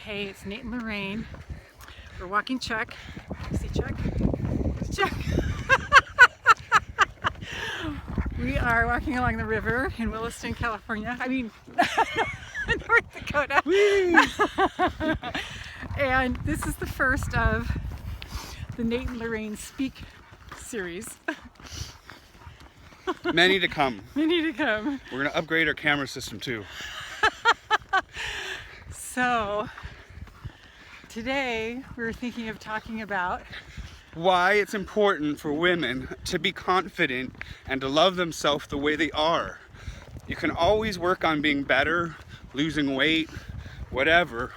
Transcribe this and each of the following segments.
Hey, it's Nate and Lorraine. We're walking Chuck. You see Chuck? Chuck! We are walking along the river in Williston, California. I mean, North Dakota. And this is the first of the Nate and Lorraine Speak series. Many to come. Many to come. We're going to upgrade our camera system too. So, today we're thinking of talking about why it's important for women to be confident and to love themselves the way they are. You can always work on being better, losing weight, whatever,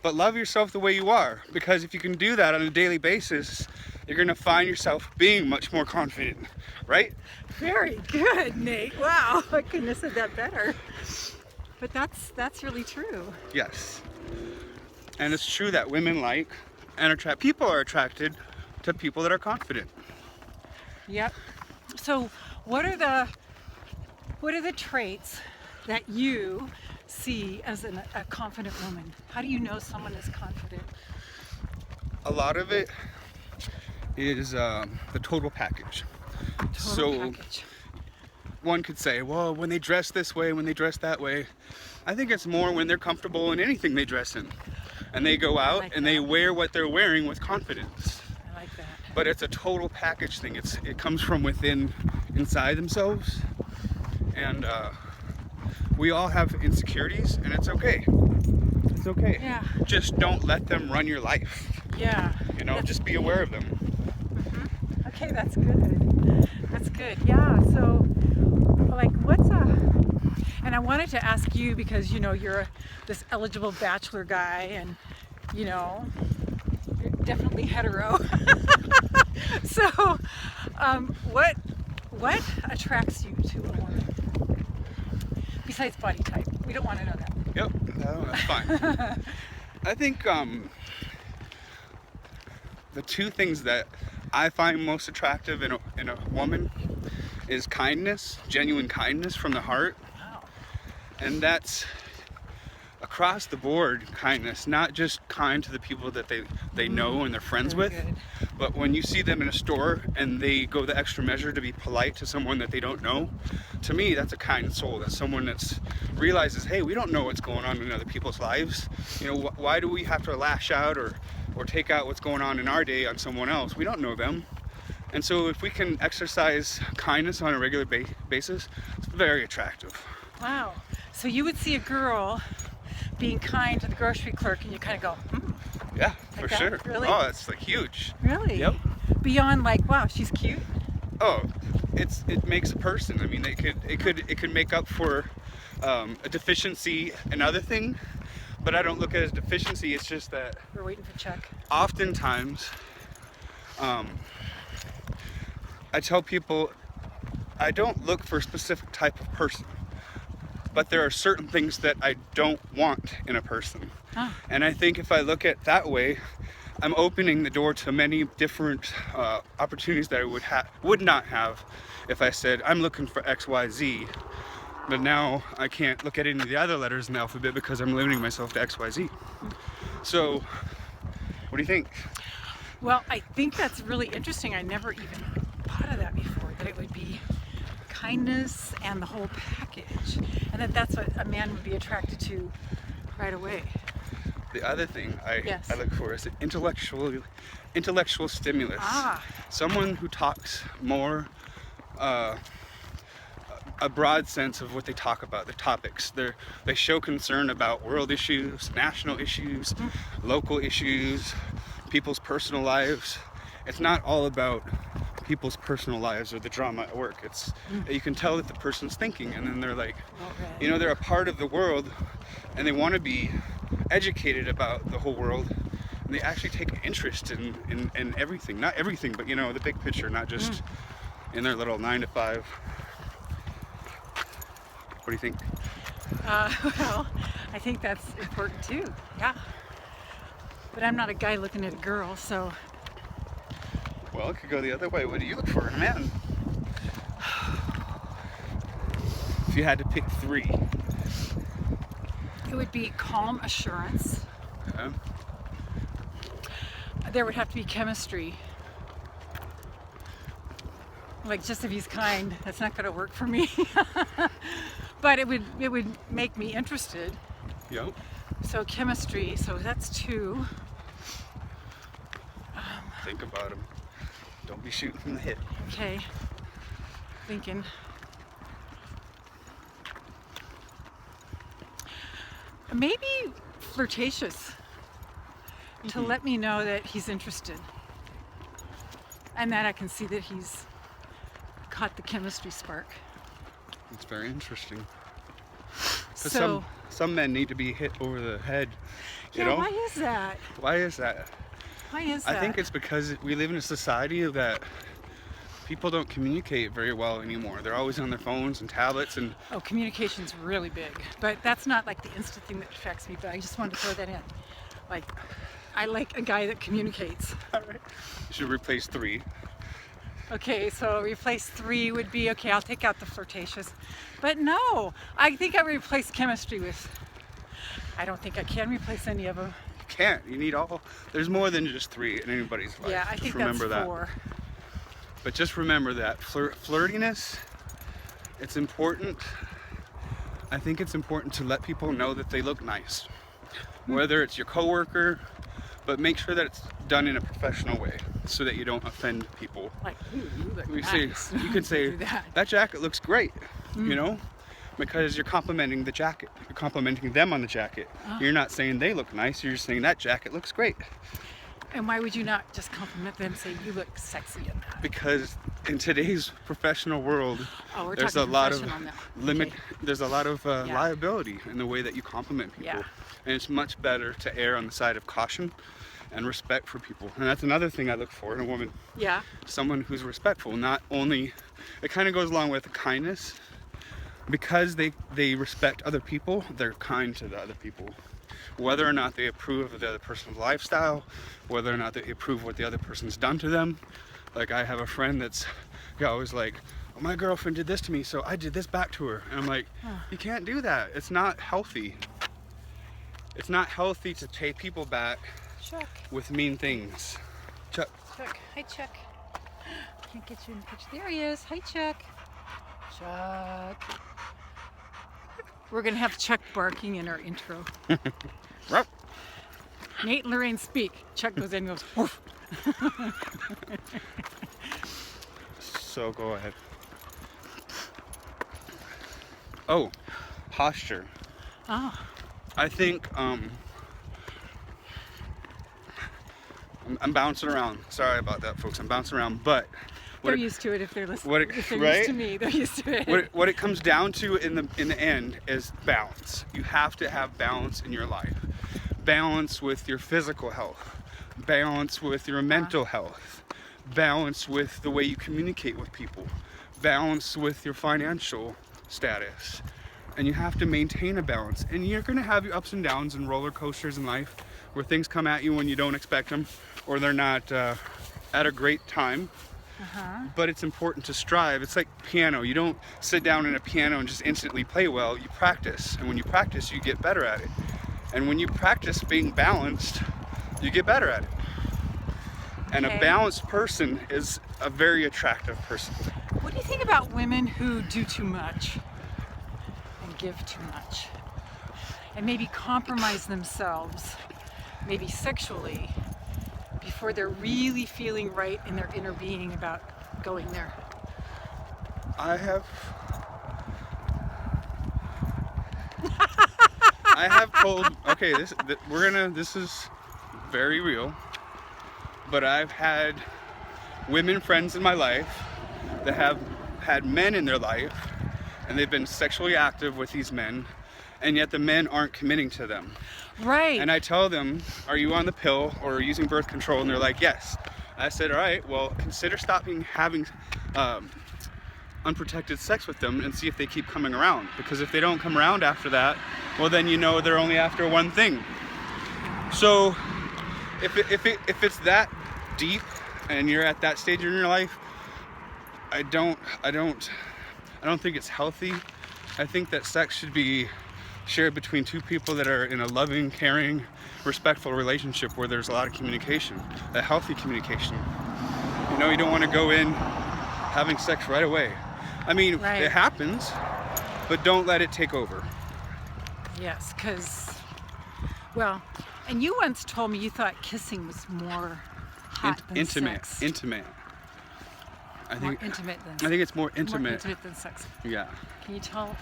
but love yourself the way you are, because if you can do that on a daily basis, you're going to find yourself being much more confident, right? Very good, Nate. Wow, I couldn't have said that better. But that's really true. Yes. And it's true that women like and people are attracted to people that are confident. Yep. So what are the traits that you see as a confident woman? How do you know someone is confident? A lot of it is the total package. Package. One could say, well, when they dress this way, when they dress that way. I think it's more when they're comfortable in anything they dress in. And they go out and they wear what they're wearing with confidence. I like that. But it's a total package thing. It comes from within, inside themselves. And we all have insecurities, and it's okay. It's okay. Yeah. Just don't let them run your life. Yeah. You know, just be aware of them. Mm-hmm. Okay, that's good. That's good. Yeah. So, like, and I wanted to ask you because, you know, you're this eligible bachelor guy and, you know, you're definitely hetero. So, what attracts you to a woman? Besides body type. We don't want to know that. Yep, that's fine. I think the two things that I find most attractive in a woman is kindness, genuine kindness from the heart. Wow. And that's across the board kindness, not just kind to the people that they know and they're friends Very with, good. but when you see them in a store and they go the extra measure to be polite to someone that they don't know, to me that's a kind soul. That's someone that's realizes, hey, we don't know what's going on in other people's lives. You know, why do we have to lash out or take out what's going on in our day on someone else? We don't know them. And so if we can exercise kindness on a regular basis, it's very attractive. Wow. So you would see a girl being kind to the grocery clerk and you kind of go, Yeah, like for that? sure. Really? Oh, it's like huge. Really? Yep. Beyond like, wow, she's cute? Oh, it makes a person. I mean, it could make up for a deficiency, another thing, but I don't look at it as deficiency. It's just that We're waiting for Chuck. oftentimes I tell people I don't look for a specific type of person, but there are certain things that I don't want in a person. And I think if I look at it that way, I'm opening the door to many different opportunities that I would not have if I said I'm looking for X, Y, Z. But now I can't look at any of the other letters in the alphabet because I'm limiting myself to X, Y, Z. So, what do you think? Well, I think that's really interesting. I never even thought of that before, that it would be kindness and the whole package, and that's what a man would be attracted to right away. The other thing I look for is an intellectual stimulus. Someone who talks more a broad sense of what they talk about, the topics. They show concern about world issues, national issues, local issues, people's personal lives. It's not all about people's personal lives or the drama at work. It's you can tell that the person's thinking, and then they're like, you know, they're a part of the world and they want to be educated about the whole world, and they actually take an interest in everything. Not everything, but you know, the big picture, not just in their little 9 to 5. What do you think? Well, I think that's important too. Yeah. But I'm not a guy looking at a girl, so. Well, it could go the other way. What do you look for in a man? If you had to pick 3. It would be calm assurance. There would have to be chemistry. Like, just if he's kind, that's not going to work for me. But it would make me interested. Yep. So chemistry. So that's 2. Think about him. Don't be shooting from the hip. Okay. Thinking. Maybe flirtatious. To let me know that he's interested. And that I can see that he's caught the chemistry spark. It's very interesting. But So, some men need to be hit over the head. You yeah, know? why is that? Why is that? Why is that? I think it's because we live in a society that people don't communicate very well anymore. They're always on their phones and tablets and Oh, communication's really big. But that's not like the instant thing that affects me, but I just wanted to throw that in. Like, I like a guy that communicates. you should replace 3. Okay, so replace 3 would be, okay, I'll take out the flirtatious. But no, I think I replace chemistry with, I don't think I can replace any of them. You can't. You need all. There's more than just 3 in anybody's life. Yeah, I Just think remember that's that. 4. But just remember that flirtiness, it's important. I think it's important to let people know that they look nice. Whether it's your coworker, but make sure that it's done in a professional way so that you don't offend people. Like, ooh, you look You nice. you could say, Do that. that jacket looks great, you know? Because you're complimenting the jacket. You're complimenting them on the jacket. You're not saying they look nice, you're just saying that jacket looks great. And why would you not just compliment them and say, you look sexy in that? Because in today's professional world, Oh, we're there's a talking lot of professional now. limit. Okay. There's a lot of liability in the way that you compliment people, Yeah. and it's much better to err on the side of caution and respect for people. And that's another thing I look for in a woman: Yeah. someone who's respectful. Not only, it kind of goes along with kindness, because they respect other people. They're kind to the other people. Whether or not they approve of the other person's lifestyle, whether or not they approve what the other person's done to them. Like, I have a friend that's always like, oh, my girlfriend did this to me, so I did this back to her. And I'm like, you can't do that. It's not healthy. It's not healthy to pay people back Chuck. with mean things. Chuck. Chuck. Hi, Chuck. Can't get you in the picture. There he is. Hi, Chuck. Chuck. We're going to have Chuck barking in our intro. Ruff. Nate and Lorraine speak. Chuck goes in and goes, woof. So go ahead. Oh, posture. Oh. I think I'm bouncing around. Sorry about that, folks. I'm bouncing around, but They're used to it if they're listening. what it- If they're right? used to me, they're used to it. what it comes down to in the end is balance. You have to have balance in your life. Balance with your physical health, balance with your mental health, balance with the way you communicate with people, balance with your financial status. And you have to maintain a balance. And you're gonna have your ups and downs and roller coasters in life where things come at you when you don't expect them, or they're not at a great time. But it's important to strive. It's like piano. You don't sit down in a piano and just instantly play well. You practice, and when you practice, you get better at it. And when you practice being balanced, you get better at it. And a Okay. balanced person is a very attractive person. What do you think about women who do too much and give too much? And maybe compromise themselves, maybe sexually, before they're really feeling right in their inner being about going there? I have told, okay, this is very real, but I've had women friends in my life that have had men in their life, and they've been sexually active with these men, and yet the men aren't committing to them. Right. And I tell them, are you on the pill or using birth control? And they're like, yes. I said, all right, well, consider stopping having unprotected sex with them and see if they keep coming around. Because if they don't come around after that, well, then you know they're only after one thing. So if it's that deep and you're at that stage in your life, I don't think it's healthy. I think that sex should be shared between two people that are in a loving, caring, respectful relationship where there's a lot of communication, a healthy communication. You know, you don't want to go in having sex right away. I mean, Right. It happens, but don't let it take over. Yes, because, well, and you once told me you thought kissing was more hot than Intimate. sex. Intimate. More intimate than I think it's more More intimate. intimate than sex. Yeah. Can you tell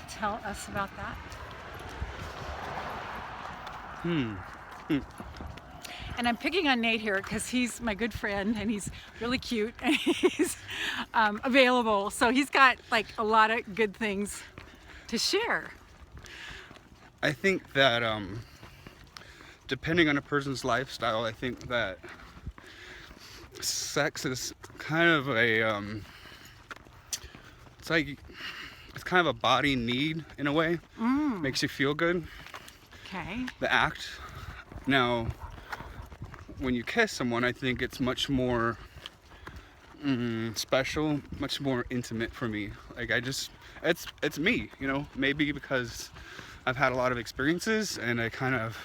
us about that? And I'm picking on Nate here because he's my good friend and he's really cute and he's available. So he's got like a lot of good things to share. I think that depending on a person's lifestyle, I think that sex is kind of a it's kind of a body need in a way. Makes you feel good. Okay. The act. Now, when you kiss someone, I think it's much more special, much more intimate for me. Like it's me, you know. Maybe because I've had a lot of experiences and I kind of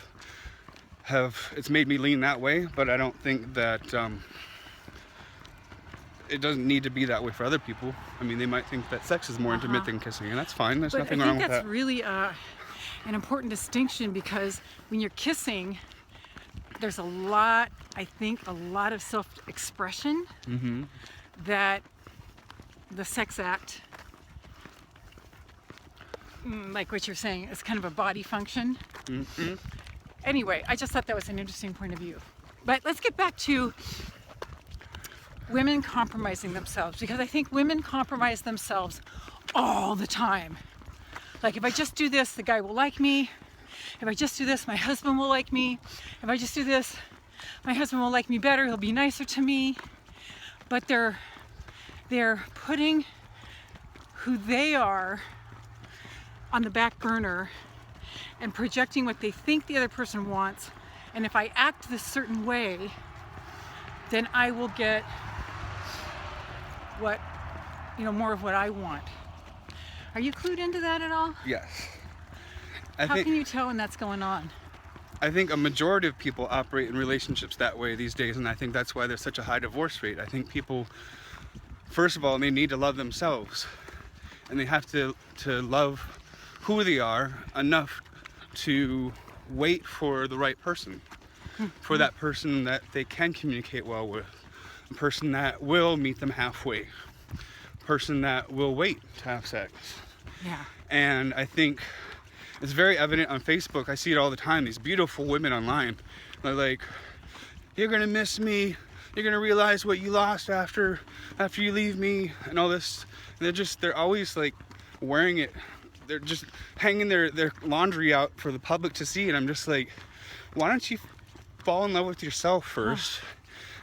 it's made me lean that way. But I don't think that it doesn't need to be that way for other people. I mean, they might think that sex is more intimate than kissing, and that's fine. There's nothing wrong with that. I think that's really an important distinction because when you're kissing, there's a lot of self-expression that the sex act, like what you're saying, is kind of a body function. Anyway, I just thought that was an interesting point of view. But let's get back to women compromising themselves, because I think women compromise themselves all the time. Like, if I just do this, the guy will like me. If I just do this, my husband will like me. If I just do this, my husband will like me better. He'll be nicer to me. But they're putting who they are on the back burner and projecting what they think the other person wants. And if I act this certain way, then I will get more of what I want. Are you clued into that at all? Yes. How can you tell when that's going on? I think a majority of people operate in relationships that way these days, and I think that's why there's such a high divorce rate. I think people, first of all, they need to love themselves, and they have to love who they are enough to wait for the right person, for that person that they can communicate well with, a person that will meet them halfway, a person that will wait to have sex. Yeah. And I think it's very evident on Facebook. I see it all the time. These beautiful women online, they're like, "You're gonna miss me. You're gonna realize what you lost after you leave me," and all this. And they're always like wearing it. They're just hanging their laundry out for the public to see. And I'm just like, why don't you fall in love with yourself first?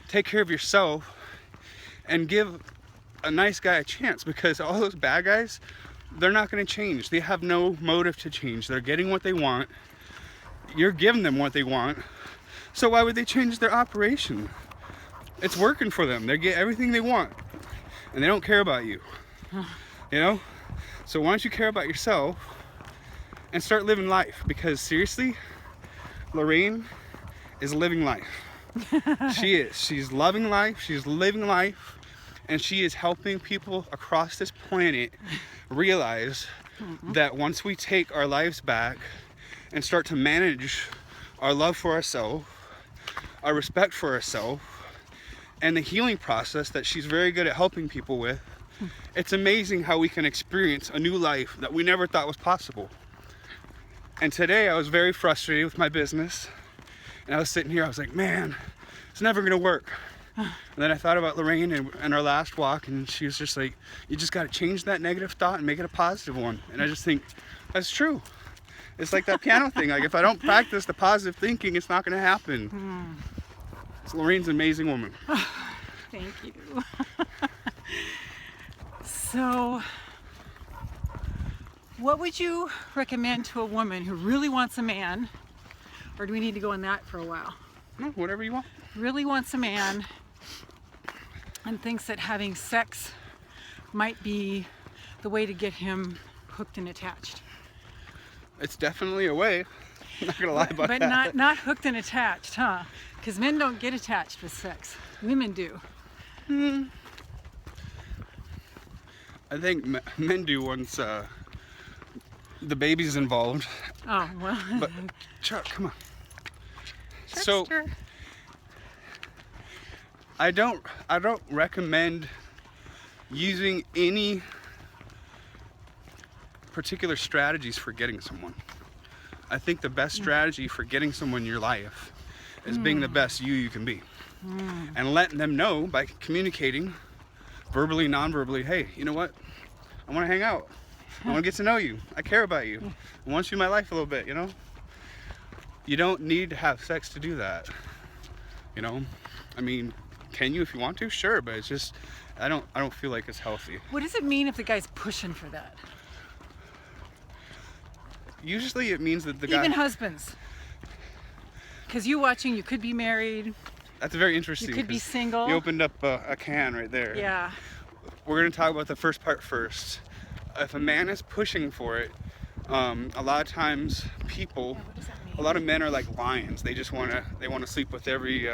Take care of yourself and give a nice guy a chance, because all those bad guys, they're not going to change. They have no motive to change. They're getting what they want. You're giving them what they want. So why would they change their operation? It's working for them. They get everything they want. And they don't care about you. You know? So why don't you care about yourself and start living life? Because seriously, Lorraine is living life. She is. She's loving life. She's living life. And she is helping people across this planet realize that once we take our lives back and start to manage our love for ourselves, our respect for ourselves, and the healing process that she's very good at helping people with, it's amazing how we can experience a new life that we never thought was possible. And today I was very frustrated with my business, and I was sitting here, I was like, man, it's never gonna work. And then I thought about Lorraine and our last walk, and she was just like, you just got to change that negative thought and make it a positive one. And I just think that's true. It's like that piano thing. Like, if I don't practice the positive thinking, it's not going to happen. So Lorraine's an amazing woman. Thank you. So, what would you recommend to a woman who really wants a man, or do we need to go on that for a while? No, whatever you want. Really wants a man and thinks that having sex might be the way to get him hooked and attached. It's definitely a way. I'm not gonna lie about But that. not hooked and attached, huh? Because men don't get attached with sex. Women do. I think men do once the baby's involved. Oh, well. But Chuck, come on. Trickster. So I don't recommend using any particular strategies for getting someone. I think the best strategy for getting someone in your life is being the best you can be. And letting them know by communicating verbally, non-verbally, hey, you know what? I want to hang out. I want to get to know you. I care about you. I want you in my life a little bit, you know? You don't need to have sex to do that. You know? I mean, can you if you want to? Sure, but it's just I don't feel like it's healthy. What does it mean if the guy's pushing for that? Usually it means that the guy... Even husbands. Because you watching, you could be married. That's very interesting. You could be 'cause single. You opened up a can right there. Yeah. We're going to talk about the first part first. If a man is pushing for it, a lot of times people, What does that mean? a lot of men are like lions. They just want to sleep with every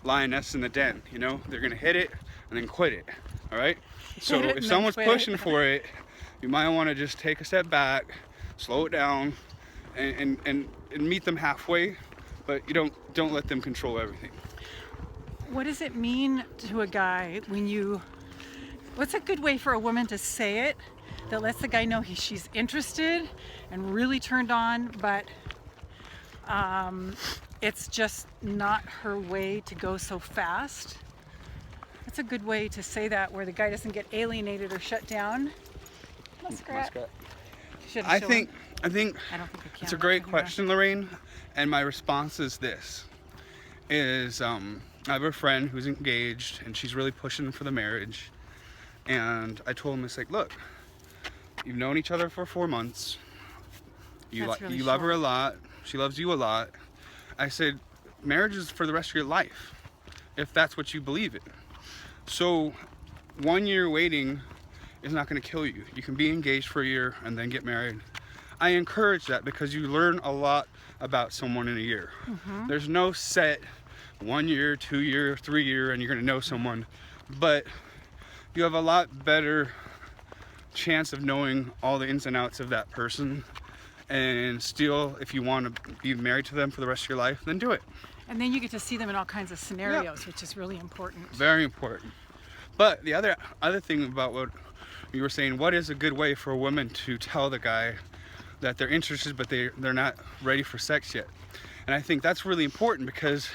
lioness in the den, you know? They're going to hit it and then quit it, all right? So Hit it if and then someone's quit pushing it. for it, you might want to just take a step back, slow it down, and meet them halfway, but you don't let them control everything. What does it mean to a guy when you... What's a good way for a woman to say it that lets the guy know she's interested and really turned on, but it's just not her way to go so fast? That's a good way to say that where the guy doesn't get alienated or shut down. Muskrat. Should I show think him. I don't I don't think I can. it's a great question, Lorraine, and my response is this: I have a friend who's engaged and she's really pushing for the marriage, and I told him, it's like, look, you've known each other for 4 months. You That's really love her a short. lot. She loves you a lot. I said, marriage is for the rest of your life, if that's what you believe in. So 1 year waiting is not going to kill you. You can be engaged for a year and then get married. I encourage that because you learn a lot about someone in a year. There's no set 1 year, 2 year, 3 year, and you're going to know someone, but you have a lot better chance of knowing all the ins and outs of that person. And still, if you want to be married to them for the rest of your life, then do it. And then you get to see them in all kinds of scenarios, which is really important. Very important. But the other thing about what you were saying, what is a good way for a woman to tell the guy that they're interested but they're not ready for sex yet? And I think that's really important because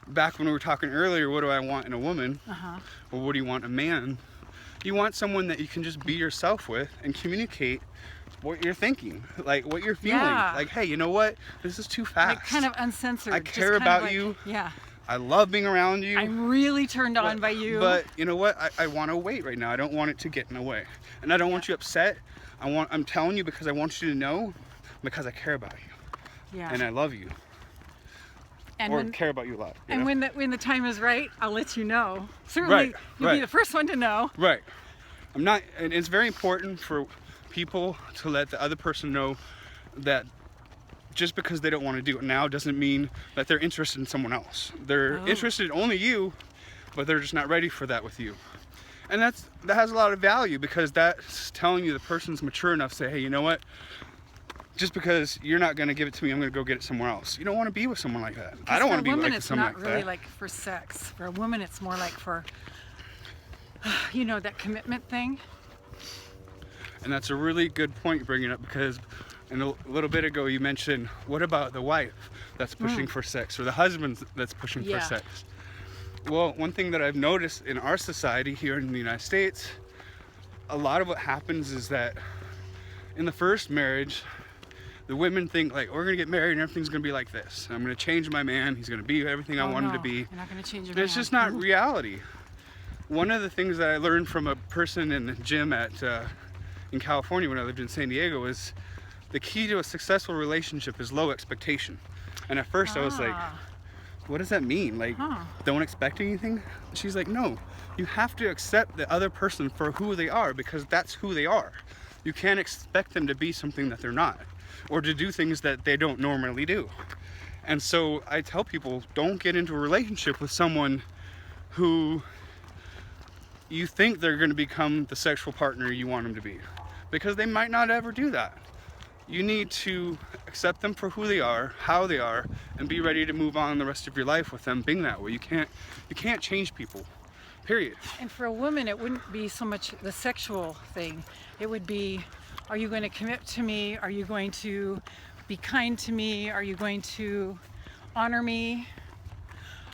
back when we were talking earlier, what do I want in a woman? Or what do you want in a man? You want someone that you can just be yourself with and communicate what you're thinking, like what you're feeling. Yeah. Like, hey, you know what? This is too fast. Like kind of uncensored. I just care kind of about like, you. Yeah. I love being around you. I'm really turned on by you. But you know what? I want to wait right now. I don't want it to get in the way. And I don't want you upset. I'm telling you because I want you to know, because I care about you. yeah. And I love you. And or when, care about you a lot. You and know? when the time is right, I'll let you know. Certainly, Right, you'll be right. the first one to know. Right. I'm not, and it's very important for people to let the other person know that just because they don't want to do it now doesn't mean that they're interested in someone else. They're interested in only you, but they're just not ready for that with you. And that has a lot of value because that's telling you the person's mature enough to say, hey, you know what? Just because you're not going to give it to me, I'm going to go get it somewhere else. You don't want to be with someone like that. I don't want to be with someone like that. For a woman, it's not really like for sex. For a woman, it's more like for, you know, that commitment thing. And that's a really good point you're bringing up because a little bit ago you mentioned, what about the wife that's pushing for sex or the husband that's pushing for sex? Well, one thing that I've noticed in our society here in the United States, a lot of what happens is that in the first marriage, the women think like, we're gonna get married and everything's gonna be like this. I'm gonna change my man, he's gonna be everything I want him to be. You're not going to change your And it's man. just not reality. One of the things that I learned from a person in the gym in California when I lived in San Diego is the key to a successful relationship is low expectation. And at first I was like, what does that mean? Like, don't expect anything? She's like, no, you have to accept the other person for who they are because that's who they are. You can't expect them to be something that they're not. or to do things that they don't normally do. And so I tell people, don't get into a relationship with someone who you think they're going to become the sexual partner you want them to be, because they might not ever do that. You need to accept them for who they are, how they are, and be ready to move on the rest of your life with them being that way. You can't change people, period. And for a woman, it wouldn't be so much the sexual thing. It would be, are you going to commit to me? Are you going to be kind to me? Are you going to honor me?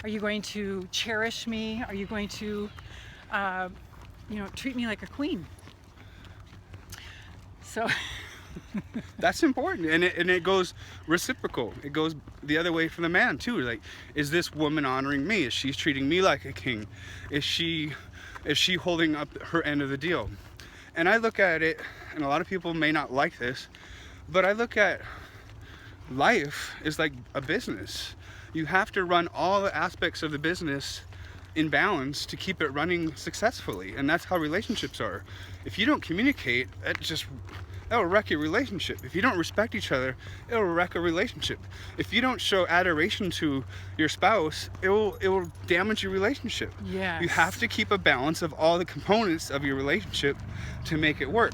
Are you going to cherish me? Are you going to, treat me like a queen? So that's important, and it goes reciprocal. It goes the other way for the man too. Like, is this woman honoring me? Is she treating me like a king? Is she holding up her end of the deal? And I look at it, and a lot of people may not like this, but I look at life as like a business. You have to run all the aspects of the business in balance to keep it running successfully, and that's how relationships are. If you don't communicate, that'll wreck your relationship. If you don't respect each other, it'll wreck a relationship. If you don't show adoration to your spouse, it will damage your relationship. Yes. You have to keep a balance of all the components of your relationship to make it work.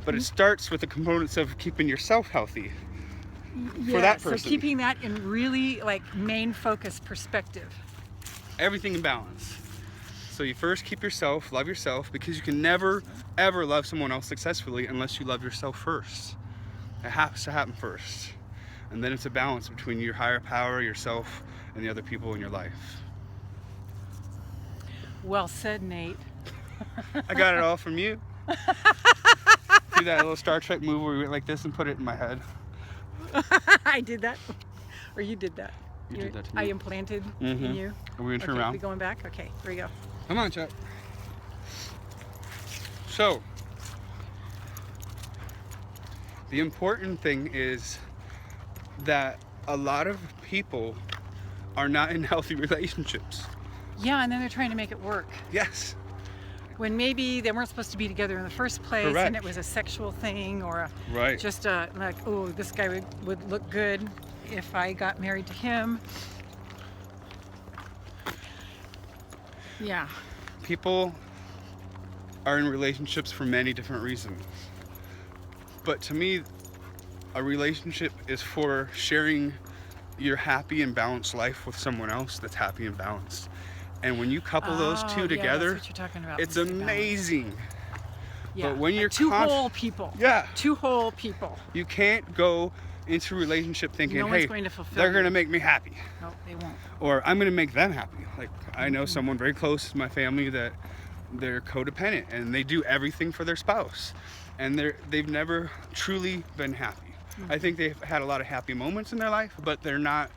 But it starts with the components of keeping yourself healthy for that person. So keeping that in really like main focus perspective. Everything in balance. So you first keep yourself, love yourself, because you can never, ever love someone else successfully unless you love yourself first. It has to happen first. And then it's a balance between your higher power, yourself, and the other people in your life. Well said, Nate. I got it all from you. Do that little Star Trek move where we went like this and put it in my head. I did that? Or you did that? You did that to me. I implanted in you? Are we going to turn around? We going back? Okay, here we go. Come on, Chuck. So, the important thing is that a lot of people are not in healthy relationships. Yeah, and then they're trying to make it work. Yes. When maybe they weren't supposed to be together in the first place. Correct. And it was a sexual thing, or Right. just like, oh, this guy would look good if I got married to him. Yeah. People are in relationships for many different reasons. But to me, a relationship is for sharing your happy and balanced life with someone else that's happy and balanced. And when you couple those two together, that's what you're talking about. it's amazing. Yeah. But when you're two whole people. Yeah. Two whole people. You can't go into a relationship thinking, No one's hey, going to fulfill they're you. going to make me happy. No, they won't. Or I'm going to make them happy. Like, I know someone very close to my family that they're codependent and they do everything for their spouse. And they've never truly been happy. I think they've had a lot of happy moments in their life, but they're not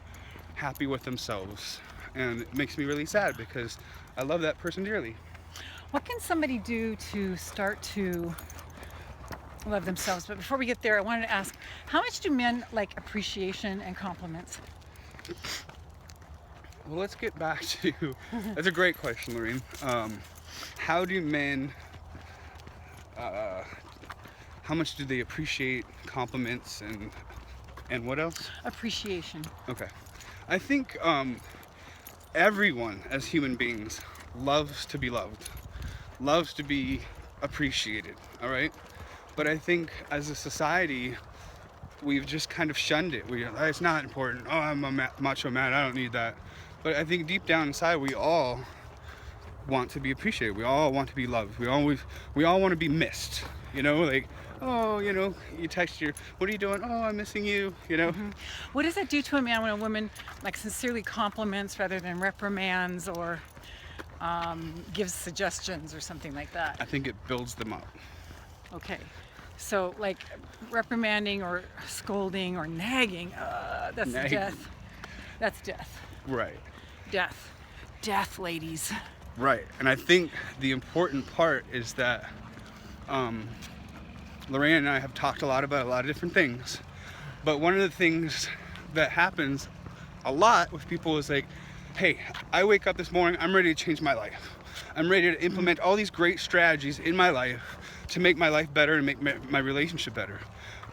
happy with themselves. And it makes me really sad because I love that person dearly. What can somebody do to start to love themselves? But before we get there, I wanted to ask, how much do men like appreciation and compliments? Well, let's get back to, that's a great question, Lorraine. How do men, how much do they appreciate compliments and what else? Appreciation. Okay. I think everyone as human beings loves to be loved, loves to be appreciated, all right? But I think as a society, we've just kind of shunned it. It's not important. Oh, I'm a macho man, I don't need that. But I think deep down inside, we all want to be appreciated. We all want to be loved. We all want to be missed, you know, like, oh, you know, you text what are you doing? Oh, I'm missing you, you know? What does that do to a man when a woman like sincerely compliments rather than reprimands or gives suggestions or something like that? I think it builds them up. Okay. So like reprimanding or scolding or nagging, that's Nagging. death. That's death. Right. Death. Death, ladies. Right. And I think the important part is that Lorraine and I have talked a lot about a lot of different things, but one of the things that happens a lot with people is like, hey, I wake up this morning, I'm ready to change my life. I'm ready to implement all these great strategies in my life to make my life better and make my relationship better.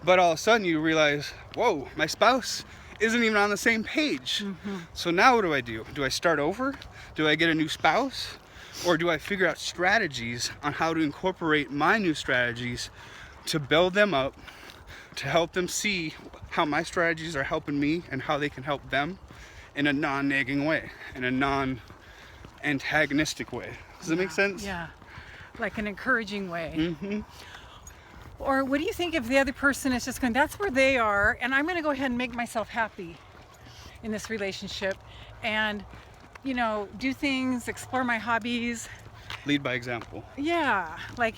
But all of a sudden you realize, whoa, my spouse isn't even on the same page. So now what do I do? Do I start over? Do I get a new spouse? Or do I figure out strategies on how to incorporate my new strategies to build them up, to help them see how my strategies are helping me and how they can help them in a non-nagging way, in a non-antagonistic way. Does that make sense? Yeah, like an encouraging way. Or what do you think if the other person is just going, that's where they are, and I'm going to go ahead and make myself happy in this relationship and, you know, do things, explore my hobbies. Lead by example. Yeah, like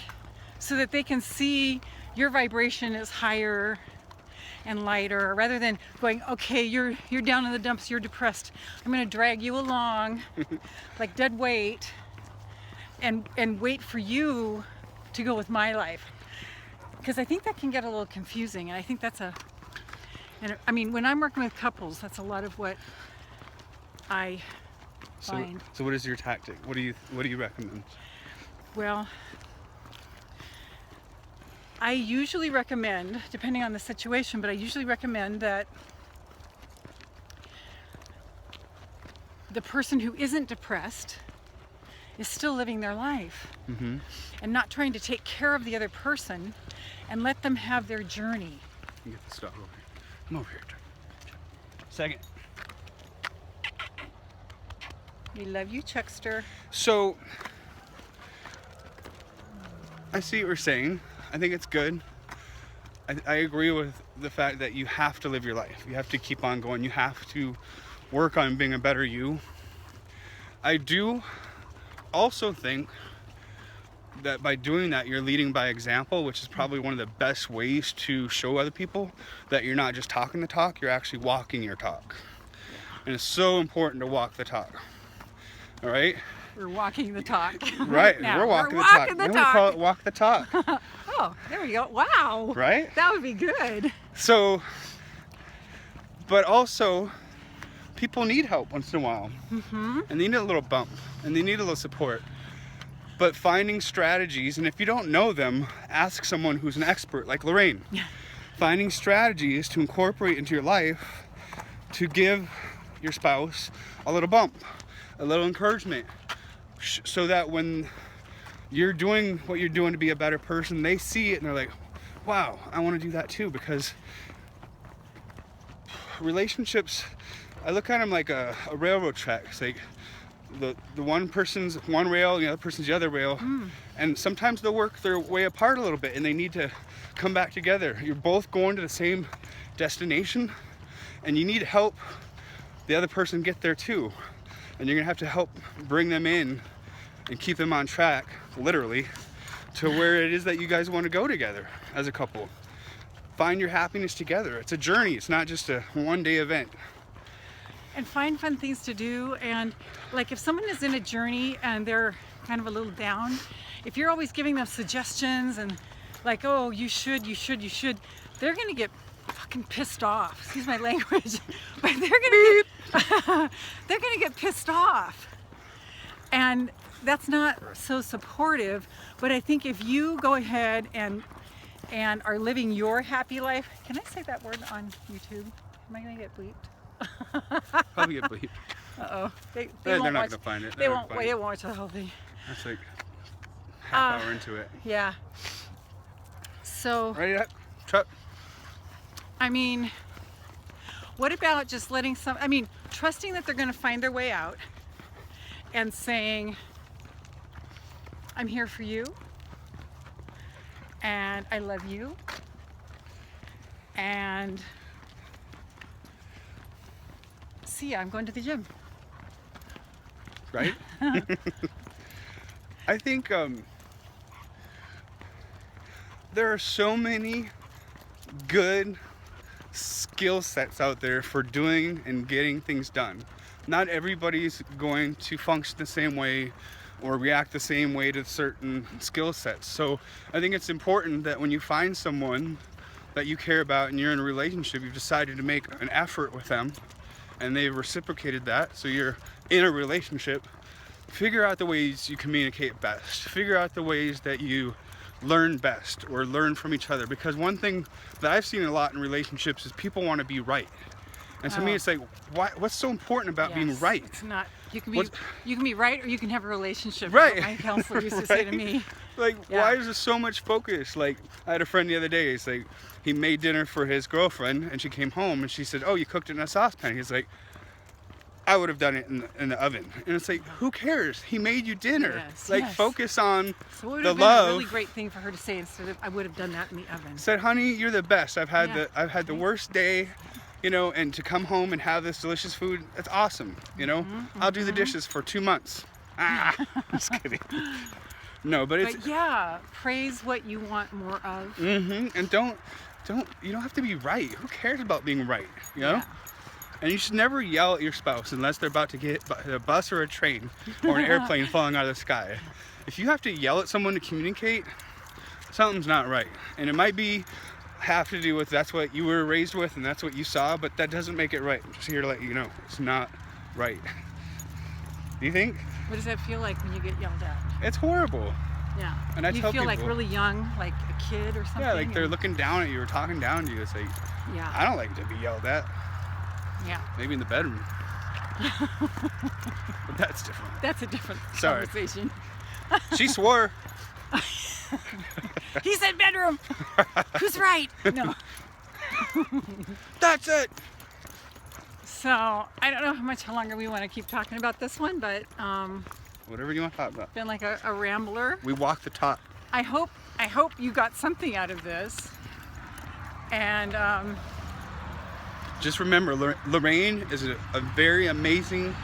so that they can see your vibration is higher and lighter, rather than going, okay, you're down in the dumps, you're depressed, I'm going to drag you along like dead weight and wait for you to go with my life. Because I think that can get a little confusing, and I think that's and I mean, when I'm working with couples, that's a lot of what I find. So what is your tactic? What do you recommend? Well, I usually recommend, depending on the situation, but I usually recommend that the person who isn't depressed is still living their life and not trying to take care of the other person, and let them have their journey. You get the stuff over here. Come over here. Second. We love you, Chuckster. So, I see what you're saying. I think it's good. I agree with the fact that you have to live your life. You have to keep on going. You have to work on being a better you. I do also think that by doing that, you're leading by example, which is probably one of the best ways to show other people that you're not just talking the talk, you're actually walking your talk. And it's so important to walk the talk. All right? We're walking the talk. Right, now. we're walking the walking talk. the Then talk. we call it walk the talk. Oh, there we go. Wow. Right? That would be good. So, but also, people need help once in a while. And they need a little bump. And they need a little support. But finding strategies, and if you don't know them, ask someone who's an expert, like Lorraine. Yeah. Finding strategies to incorporate into your life to give your spouse a little bump, a little encouragement, so that when you're doing what you're doing to be a better person, they see it and they're like, wow, I want to do that too. Because relationships, I look at them like a railroad track. It's like the one person's one rail, the other person's the other rail, and sometimes they'll work their way apart a little bit and they need to come back together. You're both going to the same destination and you need to help the other person get there too, and you're gonna have to help bring them in and keep them on track, literally, to where it is that you guys want to go together as a couple. Find your happiness together. It's a journey. It's not just a one-day event. And find fun things to do. And like if someone is in a journey and they're kind of a little down, if you're always giving them suggestions and like, oh, you should, they're gonna get fucking pissed off. Excuse my language. But they're gonna get pissed off. And that's not so supportive. But I think if you go ahead and are living your happy life, can I say that word on YouTube? Am I gonna get bleeped? Probably get bleeped. Uh-oh. They They're won't not watch, gonna find it. They won't watch the whole thing. That's like half hour into it. Yeah. So, Ready up? Truck. I mean, what about just trusting that they're gonna find their way out and saying, I'm here for you and I love you and see ya, I'm going to the gym. Right? I think there are so many good skill sets out there for doing and getting things done. Not everybody's going to function the same way or react the same way to certain skill sets. So I think it's important that when you find someone that you care about and you're in a relationship, you've decided to make an effort with them and they've reciprocated that, so you're in a relationship, figure out the ways you communicate best. Figure out the ways that you learn best or learn from each other. Because one thing that I've seen a lot in relationships is people want to be right. And to me, it's like, what's so important about being right? It's not. You can be right, or you can have a relationship. Right. My counselor used to say to me. Like, why is there so much focus? Like, I had a friend the other day. It's like he made dinner for his girlfriend, and she came home, and she said, "Oh, you cooked it in a saucepan." He's like, "I would have done it in the oven." And it's like, who cares? He made you dinner. Yes, like, yes. focus on So it would the have been love. a really great thing for her to say instead of, "I would have done that in the oven." Said, "Honey, you're the best. I've had Yeah. the worst day, you know, and to come home and have this delicious food, that's awesome. You know, I'll do the dishes for 2 months." Just kidding. No, but it's. But yeah, praise what you want more of. And you don't have to be right. Who cares about being right? You know. Yeah. And you should never yell at your spouse unless they're about to get a bus or a train or an airplane falling out of the sky. If you have to yell at someone to communicate, something's not right. And it might have to do with that's what you were raised with and that's what you saw, but that doesn't make it right. I'm just here to let you know it's not right. Do you think? What does that feel like when you get yelled at? It's horrible. Yeah. And I you tell feel like people- really young, like a kid or something. Yeah, like they're looking down at you or talking down to you. It's like, Yeah. I don't like to be yelled at. Yeah. Maybe in the bedroom. But that's different. That's a different Sorry. conversation. She swore. He said bedroom. Who's right? No. That's it. So I don't know how much longer we want to keep talking about this one, but Whatever you want to talk about. been like a rambler. We walk the talk. I hope you got something out of this. And Just remember, Lorraine is a very amazing,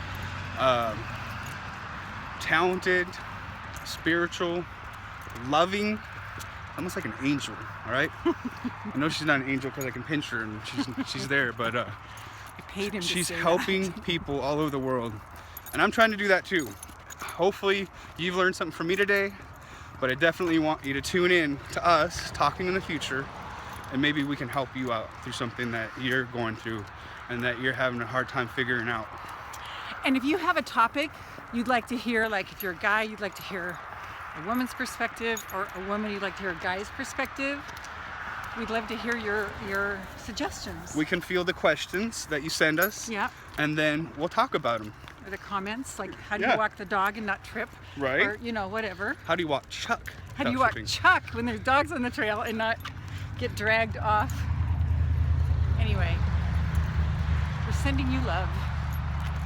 talented, spiritual, loving, almost like an angel. All right. I know she's not an angel because I can pinch her and she's there, but I paid him to she's say helping that. people all over the world, and I'm trying to do that too. Hopefully, you've learned something from me today, but I definitely want you to tune in to us talking in the future, and maybe we can help you out through something that you're going through and that you're having a hard time figuring out. And if you have a topic you'd like to hear, like if you're a guy, you'd like to hear a woman's perspective, or a woman, you'd like to hear a guy's perspective, we'd love to hear your suggestions. We can field the questions that you send us, Yeah. and then we'll talk about them. Or the comments, like how do Yeah. you walk the dog and not trip? Right. Or, you know, whatever. How do you walk Chuck? How do you without walk tripping? Chuck when there's dogs on the trail and not get dragged off? Anyway, we're sending you love.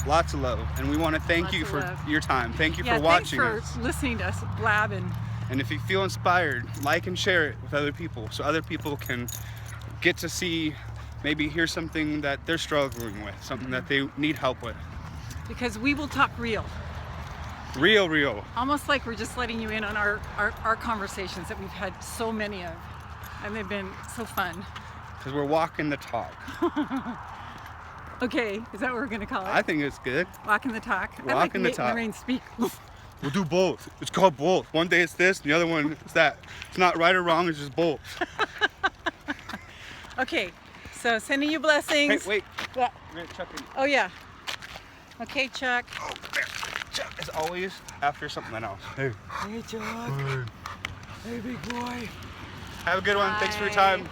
Lots of love, and we want to thank Lots you of for love. your time. Thank you Yeah, for watching thanks us. for listening to us blabbing. And if you feel inspired, like and share it with other people so other people can get to see, maybe hear something that they're struggling with, something that they need help with. Because we will talk real. Real. Almost like we're just letting you in on our conversations that we've had so many of. And they've been so fun. Because we're walking the talk. Okay, is that what we're going to call it? I think it's good. Walking the talk. I like Walking the talk. Lorraine speak. We'll do both. It's called both. One day it's this, and the other one is that. It's not right or wrong, it's just both. Okay, so sending you blessings. Hey, wait. What? We're gonna Chuck in. Oh, yeah. Okay, Chuck. Oh, there. Chuck is always after something else. Hey. Hey, Chuck. Hey, big boy. Have a good one. Thanks for your Bye. time.